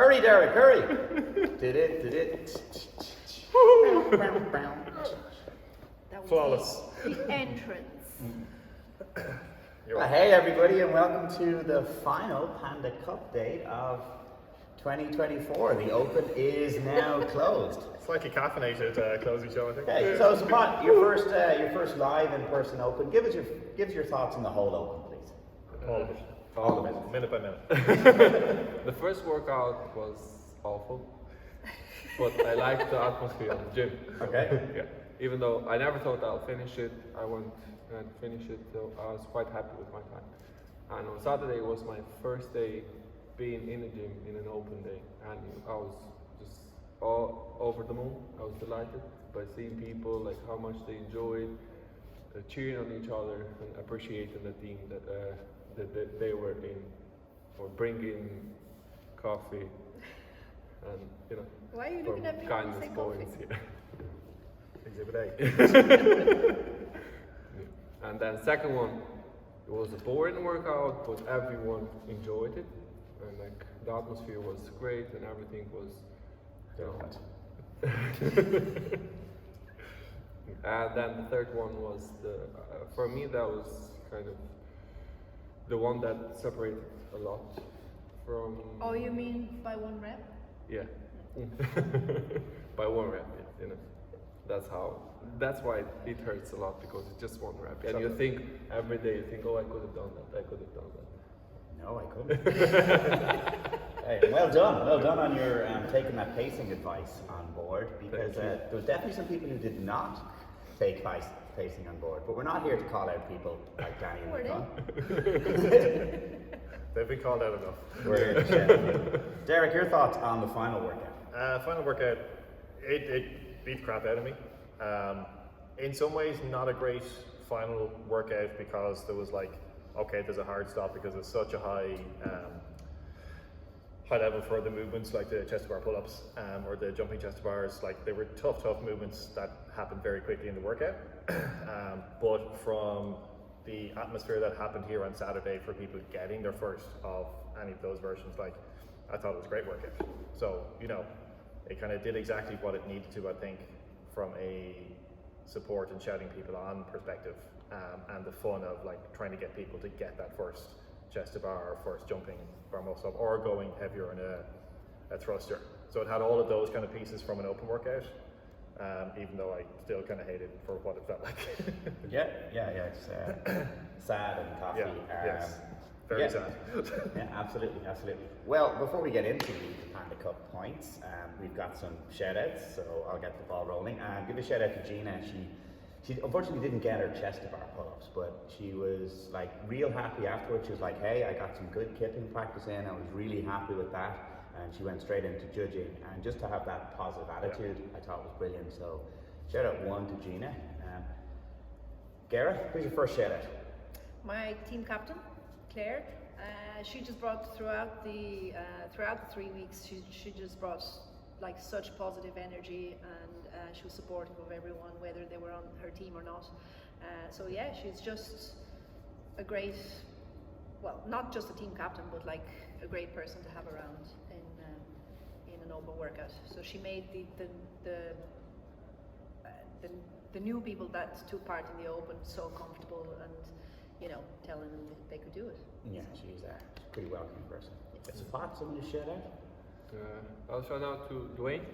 Hurry, Derek, hurry! Did it. That was Flawless. the entrance. Well, hey everybody, and welcome to the final Panda Cupdate of 2024. The Open is now closed. Slightly caffeinated closing show, I think. Okay, so Samant, your first live in-person Open. Give us your thoughts on the whole Open, please. All of it. All of it. Minute by minute. The first workout was awful, but I liked the atmosphere of the gym. Okay. Yeah. Even though I never thought I'll finish it, I went and finished it, so I was quite happy with my time. And on Saturday was my first day being in the gym in an open day, and I was just all over the moon. I was delighted by seeing people, like how much they enjoyed cheering on each other and appreciating the team that they were in, or bringing coffee and Why are you looking at me when you kindness say coffee? points. Yeah. Exhibit A. And then second one, it was a boring workout, but everyone enjoyed it, and like the atmosphere was great and everything was. And then the third one was for me that was kind of the one that separated a lot from. Oh, you mean by one rep? Yeah. By one rep, yeah, that's why it hurts a lot, because it's just one rep. And you think every day, you think, oh, I could have done that, No, I couldn't. Hey, well done on your taking that pacing advice on board, because there was definitely some people who did not take pacing on board, but we're not here to call out people like Danny and Gunn. They've been called out enough. We're here to share. Derek, your thoughts on the final workout? Final workout, it beat the crap out of me. In some ways, not a great final workout, because there was like, okay, there's a hard stop because it's such a high level for the movements, like the chest to bar pull-ups or the jumping chest to bars. Like, they were tough movements that happened very quickly in the workout. But from the atmosphere that happened here on Saturday for people getting their first of any of those versions, like, I thought it was a great workout. So, it kind of did exactly what it needed to, I think, from a support and shouting people on perspective, and the fun of like trying to get people to get that first chest to bar, or first jumping bar muscle up, or going heavier in a thruster. So it had all of those kind of pieces from an open workout, even though I still kind of hated it for what it felt like. Yeah, it's sad and coffee. Yes. Very sad. Yeah, absolutely. Well, before we get into the Panda Cup points, we've got some shout-outs, so I'll get the ball rolling. Give a shout-out to Gina. She unfortunately didn't get her chest to bar pull-ups, but she was like real happy afterwards. She was like, hey, I got some good kipping practice in. I was really happy with that. And she went straight into judging. And just to have that positive attitude, I thought was brilliant. So shout-out one to Gina. Gareth, who's your first shout-out? My team captain, Claire, she just brought throughout the 3 weeks. She just brought like such positive energy, and she was supportive of everyone, whether they were on her team or not. So yeah, she's just a great, well, not just a team captain, but like a great person to have around in an open workout. So she made the new people that took part in the open so comfortable, and telling them that they could do it. Yeah, she's a pretty welcoming person. It's a pot, someone to shout out? I'll shout out to Dwayne.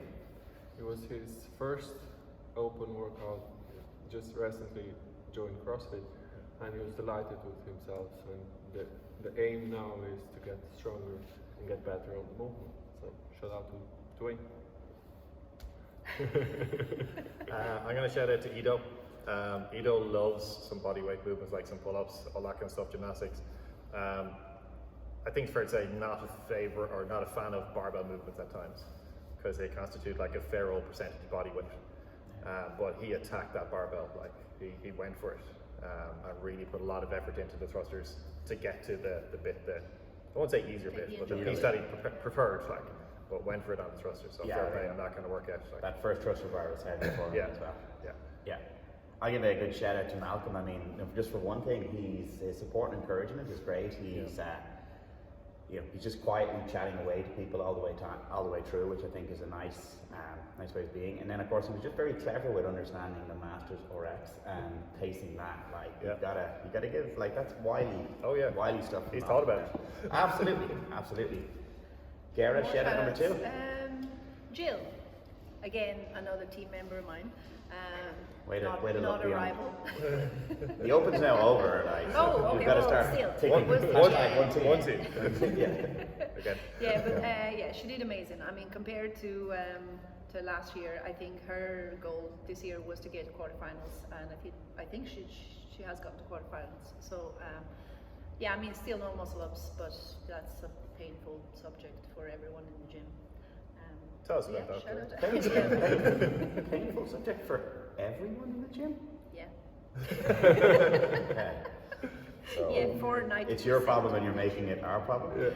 It was his first open workout, just recently joined CrossFit, and he was delighted with himself, and the aim now is to get stronger and get better on the movement. So shout out to Dwayne. I'm going to shout out to Ido. Ido loves some bodyweight movements, like some pull-ups, all that kind of stuff, gymnastics. I think it's fair to say not a fan of barbell movements at times, because they constitute like a fair old percentage of body weight. But he attacked that barbell, like he went for it, and really put a lot of effort into the thrusters to get to the bit that, I won't say easier bit, but the piece that he preferred, like, but went for it on the thrusters. So fair play on that kind of workout. Like. That first thruster bar was heavy for him as well. Yeah. I'll give a good shout out to Malcolm. I mean, just for one thing, his support and encouragement is great. he's just quietly chatting away to people all the way through, which I think is a nice way of being. And then of course he was just very clever with understanding the Masters RX and pacing that. Like you gotta give, like, that's Wiley. Oh yeah, Wiley stuff. He's thought about it. Absolutely. Gara, shout out number 2. Jill, again another team member of mine. Way to not look a beyond. rival. The Open's now over. Like, so Oh, okay, you've got to well, start still. taking One team. Yeah. Okay. Yeah, but yeah, she did amazing. I mean, compared to last year, I think her goal this year was to get to quarterfinals, and I think she has gotten to quarterfinals. So yeah, I mean, still no muscle ups, but that's a painful subject for everyone in the gym. Tell us about that. Shout out. Painful subject for everyone in the gym. Yeah. Okay. So Yeah, for 90%. it's your problem and you're making it our problem. Yeah.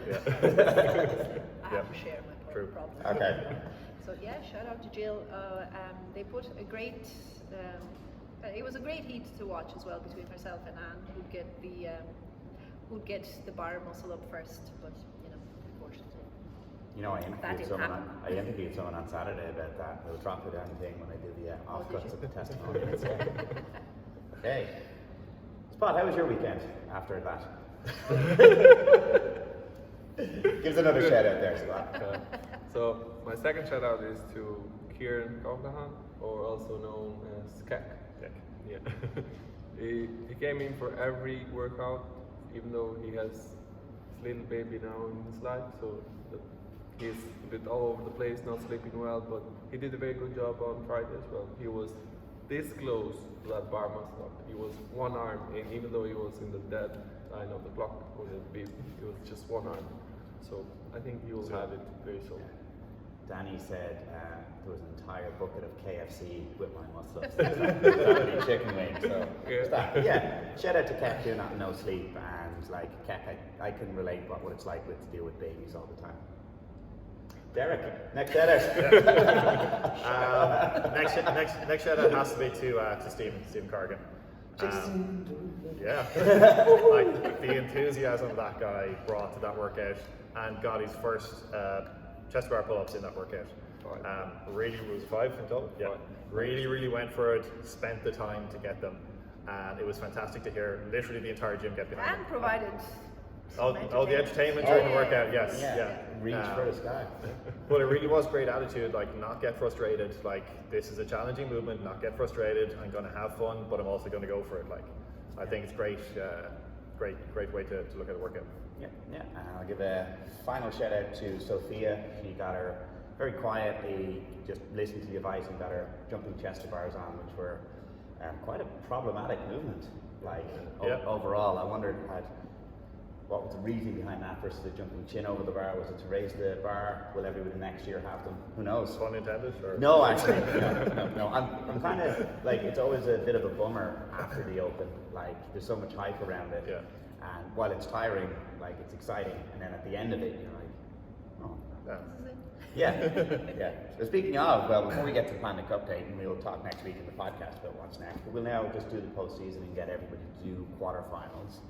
I have to share my True. problem. Okay. So yeah, shout out to Jill. They put a great. It was a great heat to watch as well between herself and Anne, who'd get the bar muscle up first, but unfortunately. I interviewed someone on Saturday about that. They'll drop it anything when I do the offcuts of the testimonials. Okay. Spot, how was your weekend after that? Give us another shout out there, Spot. So my second shout out is to Kieran Cognahan, or also known as Keck. Yeah. he came in for every workout, even though he has his little baby now in his life, so he's a bit all over the place, not sleeping well, but he did a very good job on Friday as well. He was this close to that bar muscle up. He was one arm in, even though he was in the dead line of the clock or the beat, it was just one arm. So I think he will have it very soon. Danny said there was an entire bucket of KFC with my muscle ups. That would be chicken wings. So shout out to Kat doing that no sleep, and like Kat, I can relate what it's like to deal with babies all the time. Derek, next shout out. Next shout out has to be to Stephen Corrigan. Yeah, like the enthusiasm that guy brought to that workout, and got his first chest bar pull-ups in that workout. Really was 5 in total. Yeah, really went for it. Spent the time to get them, and it was fantastic to hear. Literally the entire gym get behind And him. provided. Oh, the entertainment during the workout, yes, yeah. Reach for the sky. But it really was great attitude, like not get frustrated, like this is a challenging movement, not get frustrated, I'm going to have fun, but I'm also going to go for it. Like, I think it's great way to look at a workout. Yeah. I'll give a final shout out to Sophia. She got her very quietly, just listened to the advice and got her jumping chest to bars on, which were quite a problematic movement. Like overall, I wondered what was the reasoning behind that versus the jumping chin over the bar? Was it to raise the bar? Will everybody next year have them? Who knows? Pun intended? Or? No, actually, no. I'm kind of like, it's always a bit of a bummer after the Open. Like, there's so much hype around it, and while it's tiring, like it's exciting, and then at the end of it, you're like, oh. Yeah. So speaking of, well, before we get to the Panda Cupdate, and we'll talk next week in the podcast about what's next, but we'll now just do the postseason and get everybody to do quarterfinals.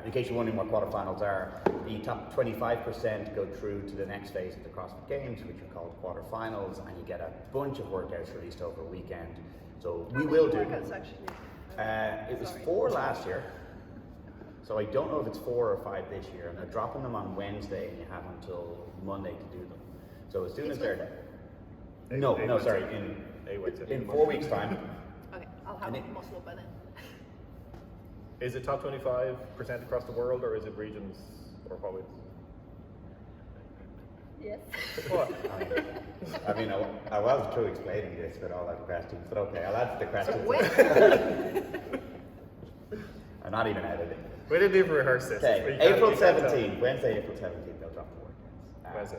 In case you're wondering what quarterfinals are, the top 25% go through to the next phase of the CrossFit Games, which are called quarterfinals, and you get a bunch of workouts released over a weekend. So we will do. Workouts, actually. It was 4 last year, so I don't know if it's 4 or 5 this year, and they're dropping them on Wednesday, and you have until Monday to do them. So as soon as they're there. No, sorry, in 4 weeks' time. Okay, I'll have a muscle up by then. Is it top 25% across the world, or is it regions, or what way? Yes. What? I mean, I was through explaining this with all that questions, but okay, I'll answer the questions. I'm not even editing. We didn't even rehearse this. Okay, April 17th, Wednesday, April 17th, they'll drop the workouts.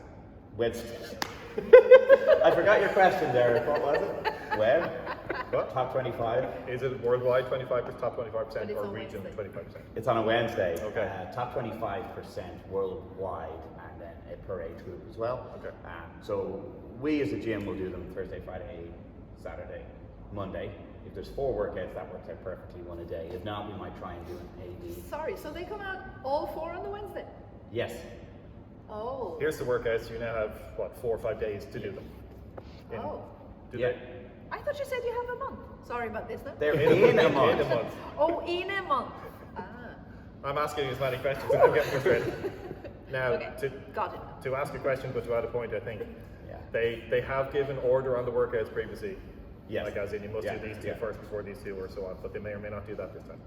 Wednesday. I forgot your question, Derek. What was it? When? What? Top 25? Is it worldwide 25%, top 25%, or region 25%? It's on a Wednesday. Okay. Top 25% worldwide, and then per age group as well. Okay. So we as a gym will do them Thursday, Friday, Saturday, Monday. If there's 4 workouts, that works out perfectly, one a day. If not, we might try and do an A/B. Sorry, so they come out all 4 on the Wednesday? Yes. Oh. Here's the workouts. You now have, what, 4 or 5 days to do them. Oh. Do Yeah. they? I thought you said you have a month. Sorry about this now. They're in a In a month. month. Oh, in a month. Ah. I'm asking you as many questions. I'm getting frustrated. Now, Okay. Got it. to ask a question but to add a point, I think Yeah. they have given order on the workouts previously. Yes. Like as in you must Yeah, do these two yeah. first before these two or so on, but they may or may not do that this time.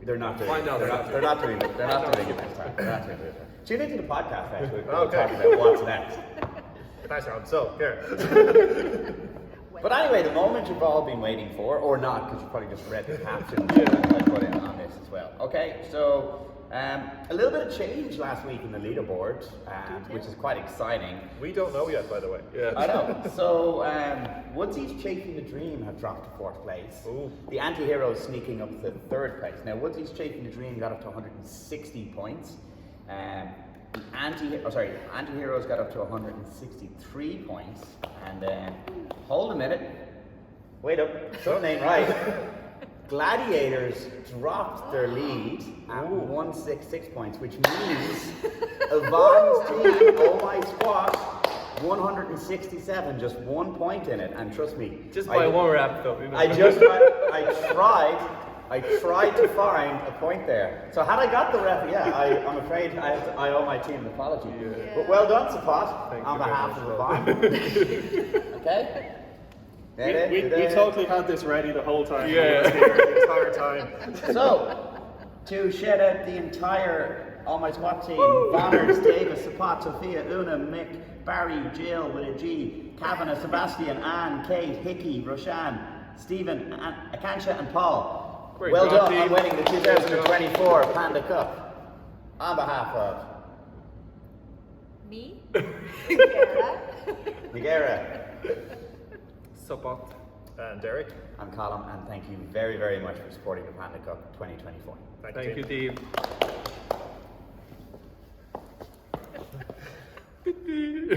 They're not doing Find it. out. They're not doing it. They're not doing it this time. They're not doing it. Tune into the podcast next week. We'll Okay. talk about what's next. Thanks, Ron. So, here. But anyway, the moment you've all been waiting for, or not, because you probably just read the caption that I put in on this as well. Okay, so a little bit of change last week in the leaderboard, which is quite exciting. We don't know yet, by the way. Yeah. I know. So, Woodsy's Chasing the Dream have dropped to 4th place. Ooh. The Anti-Heroes sneaking up to 3rd place. Now, Woodsy's Chasing the Dream got up to 160 points. Anti-Heroes got up to 163 points. And then, hold a minute. Wait up, something ain't right. Gladiators dropped their lead at 166 points, which means Yvonne's team, Oh My Squash, 167, just 1 point in it. And trust me, Just by one wrap up, you know. I tried to find a point there. So had I got the ref, I'm afraid I owe my team an apology. Yeah. But well done, Sapat, Thank on you very behalf much, of Yvonne. Okay? We totally had this ready the whole time. Yeah. We was here the entire time. So, to shout out the entire All My Squad team, Vanners, Davis, Sapat, Sophia, Una, Mick, Barry, Jill with a G, Kavanagh, Sebastian, Anne, Kate, Hickey, Roshan, Stephen, Akansha and Paul. Great Well job, done on team. winning the 2024 Panda Cup. On behalf of Me? Kara? Nigera, Support. And Derek, I'm Colin, and thank you very, very much for supporting the Panda Cup 2024. Thank you, team.